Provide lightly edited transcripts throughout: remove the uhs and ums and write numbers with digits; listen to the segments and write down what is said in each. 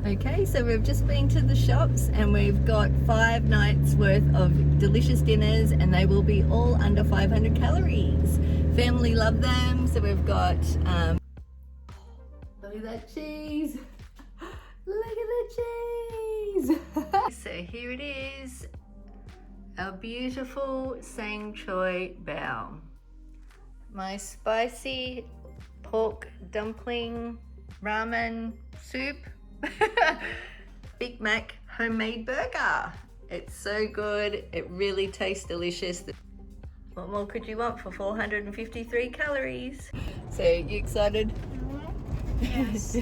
Okay, so we've just been to the shops and we've got 5 nights worth of delicious dinners, and they will be all under 500 calories. Family love them, so we've got look at that cheese. Look at the cheese. So here it is, our beautiful sang choy bao. My spicy pork dumpling ramen soup. Big Mac homemade burger. It's so good. It really tastes delicious. What more could you want for 453 calories? So, you excited? Yes.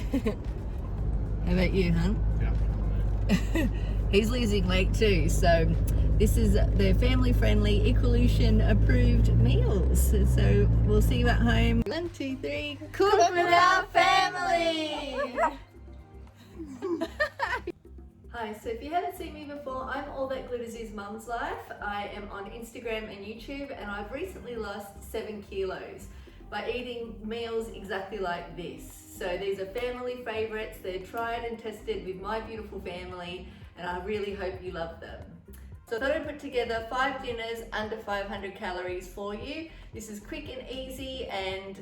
How about you, hon? Yeah. He's losing weight too, so this is the family-friendly Equalution approved meals. So we'll see you at home. 1, 2, 3. Cook with our family. Hi, so if you haven't seen me before, I'm All That Glitters Is Mum's Life. I am on Instagram and YouTube, and I've recently lost 7 kilos by eating meals exactly like this. So these are family favorites. They're tried and tested with my beautiful family, and I really hope you love them. So I thought I'd put together 5 dinners under 500 calories for you. This is quick and easy, and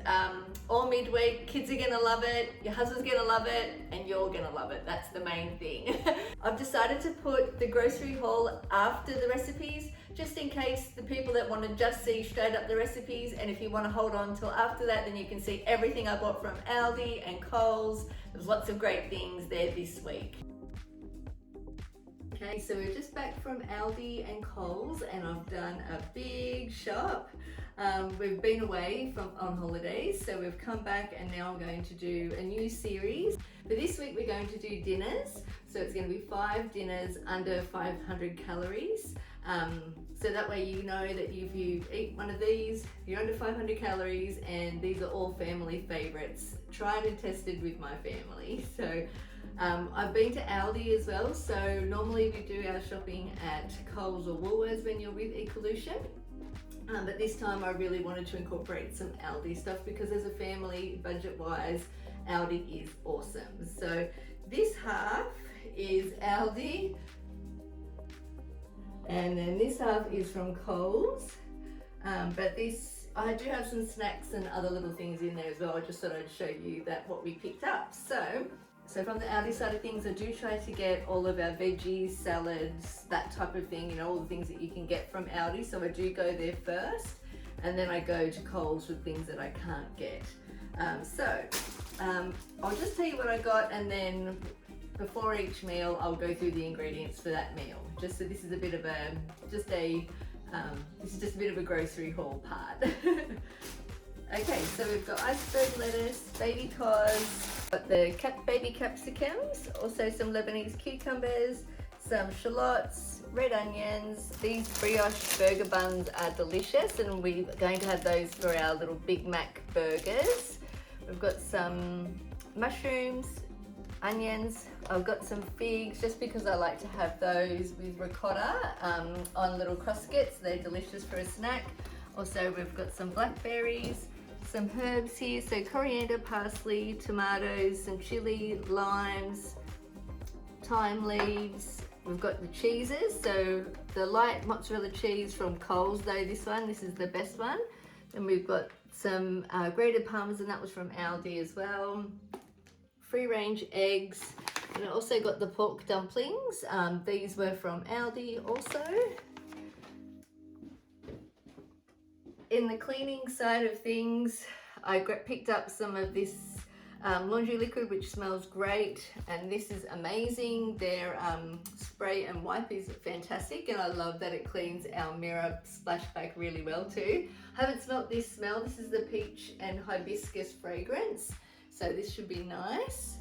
all midweek. Kids are gonna love it, your husband's gonna love it, and you're gonna love it. That's the main thing. I've decided to put the grocery haul after the recipes, just in case the people that want to just see straight up the recipes, and if you want to hold on till after that, then you can see everything I bought from Aldi and COLES. There's lots of great things there this week. Okay, so we're just back from Aldi and COLES, and I've done a big shop. We've been away on holidays, so we've come back, and now I'm going to do a new series. For this week we're going to do dinners, so it's going to be 5 dinners under 500 calories. So that way you know that if you eat one of these, you're under 500 calories, and these are all family favorites, tried and tested with my family. So I've been to Aldi as well, so normally we do our shopping at COLES or Woolworths when you're with Equalution. But this time I really wanted to incorporate some Aldi stuff, because as a family, budget-wise, Aldi is awesome. So this half is Aldi, and then this half is from COLES. But this, I do have some snacks and other little things in there as well. I just thought I'd show you that what we picked up. So from the Aldi side of things, I do try to get all of our veggies, salads, that type of thing, you know, all the things that you can get from Aldi. So I do go there first, and then I go to COLES with things that I can't get. I'll just tell you what I got, and then before each meal, I'll go through the ingredients for that meal. Just so this is a bit of a, this is just a bit of a grocery haul part. Okay, so we've got iceberg lettuce, baby cos, got the baby capsicums, also some Lebanese cucumbers, some shallots, red onions. These brioche burger buns are delicious, and we're going to have those for our little Big Mac burgers. We've got some mushrooms, onions. I've got some figs, just because I like to have those with ricotta on little crossets. They're delicious for a snack. Also, we've got some blackberries, some herbs here, so coriander, parsley, tomatoes, some chili, limes, thyme leaves. We've got the cheeses, so the light mozzarella cheese from COLES, though this is the best one. And we've got some grated parmesan, that was from Aldi as well. Free range eggs, and I also got the pork dumplings. These were from Aldi also. In the cleaning side of things, I picked up some of this laundry liquid, which smells great, and this is amazing. Their spray and wipe is fantastic, and I love that it cleans our mirror splashback really well too. I haven't smelt this smell. This is the peach and hibiscus fragrance, so this should be nice.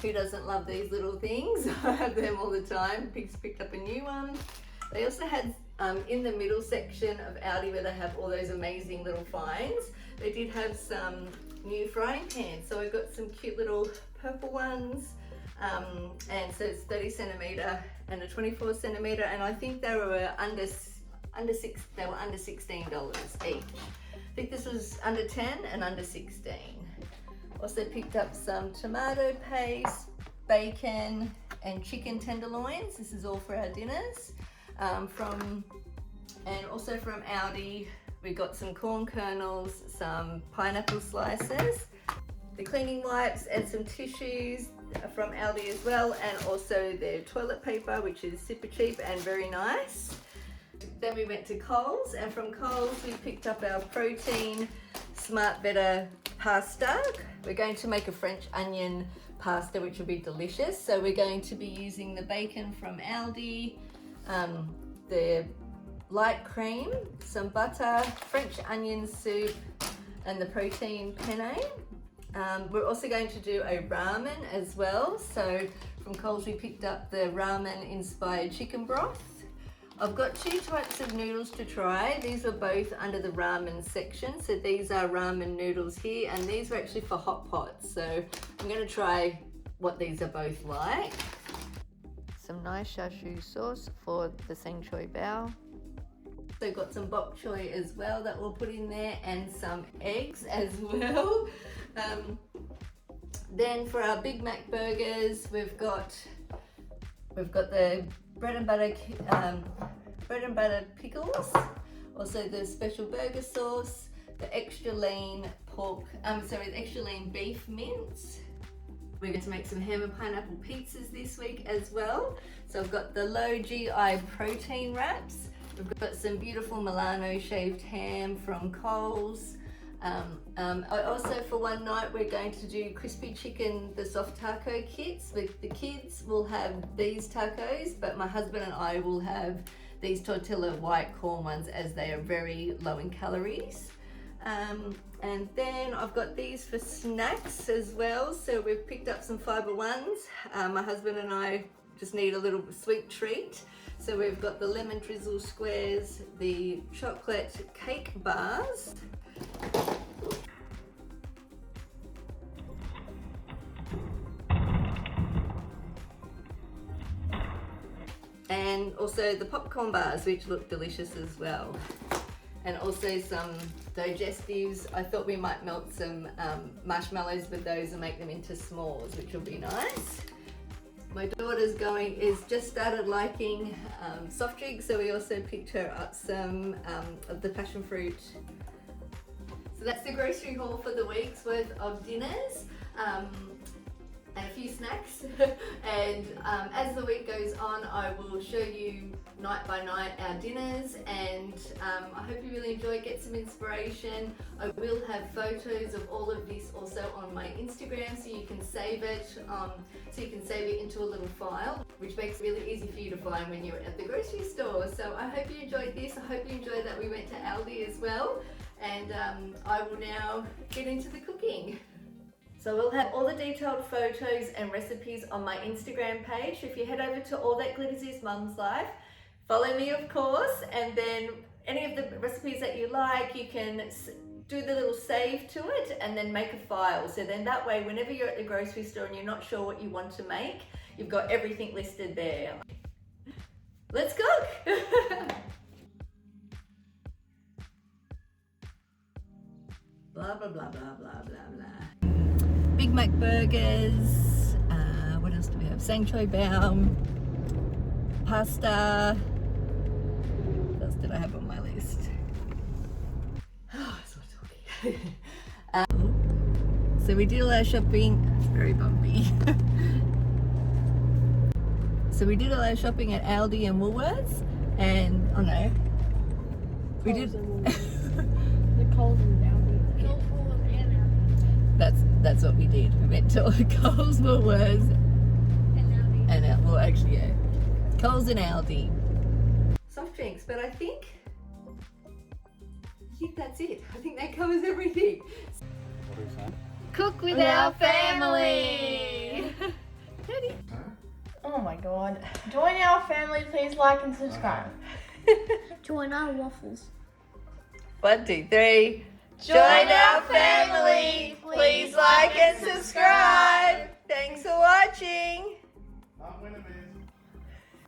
Who doesn't love these little things? I have them all the time. Picked up a new one. They also had in the middle section of Aldi, where they have all those amazing little finds, they did have some new frying pans. So I got some cute little purple ones, and so it's 30 centimeter and a 24 centimeter, and I think they were under $16 each. I think this was under 10 and under 16. Also picked up some tomato paste, bacon and chicken tenderloins. This is all for our dinners. And also from Aldi, we got some corn kernels, some pineapple slices, the cleaning wipes and some tissues from Aldi as well, and also their toilet paper, which is super cheap and very nice. Then we went to COLES, and from COLES we picked up our protein Smart Better pasta. We're going to make a French onion pasta, which will be delicious. So we're going to be using the bacon from Aldi, the light cream, some butter, French onion soup, and the protein penne. We're also going to do a ramen as well. So from COLES we picked up the ramen inspired chicken broth. I've got 2 types of noodles to try. These were both under the ramen section. So these are ramen noodles here, and these were actually for hot pots. So I'm going to try what these are both like. Some nice chashu sauce for the Choy bao. So got some bok choy as well that we'll put in there, and some eggs as well. Then for our Big Mac burgers, we've got the bread and butter pickles, also the special burger sauce, the extra lean the extra lean beef mince. We're going to make some ham and pineapple pizzas this week as well. So I've got the low GI protein wraps. We've got some beautiful Milano shaved ham from COLES. Also for one night we're going to do crispy chicken, the soft taco kits. The kids will have these tacos, but my husband and I will have these tortilla white corn ones, as they are very low in calories. And then I've got these for snacks as well. So we've picked up some fiber ones. My husband and I just need a little sweet treat. So we've got the lemon drizzle squares, the chocolate cake bars, and also the popcorn bars, which look delicious as well. And also some digestives. I thought we might melt some marshmallows with those and make them into s'mores, which will be nice. My daughter's just started liking soft drinks, so we also picked her up some of the passion fruit. So that's the grocery haul for the week's worth of dinners. And a few snacks. And as the week goes on, I will show you night by night our dinners, and I hope you really enjoy, get some inspiration. I will have photos of all of this also on my Instagram, so you can save it into a little file, which makes it really easy for you to find when you're at the grocery store. So I hope you enjoyed this. I hope you enjoyed that we went to Aldi as well, and I will now get into the cooking. So we'll have all the detailed photos and recipes on my Instagram page. If you head over to All That Glitters Is Mum's Life, follow me of course, and then any of the recipes that you like, you can do the little save to it and then make a file. So then that way, whenever you're at the grocery store and you're not sure what you want to make, you've got everything listed there. Let's cook! Blah, blah, blah, blah, blah, blah, blah. Big Mac burgers, what else do we have? Choy bao, pasta. What else did I have on my list? Oh, it's not talking. So we did a lot of shopping. It's very bumpy. So we did a lot of shopping at Aldi and Woolworths, and oh no, we did. The COLES and Aldi. COLES, Woolworths, and Aldi. That's what we did. We went to COLES, Woolworths, And Aldi. well, actually, yeah, COLES and Aldi. Soft drinks, but I think that's it. I think that covers everything. What is that? Cook with our our family. Ready? Oh my god. Join our family, please like and subscribe. Join our waffles. 1, 2, 3. Join our family. Please like and subscribe. Thanks for watching. I'm gonna be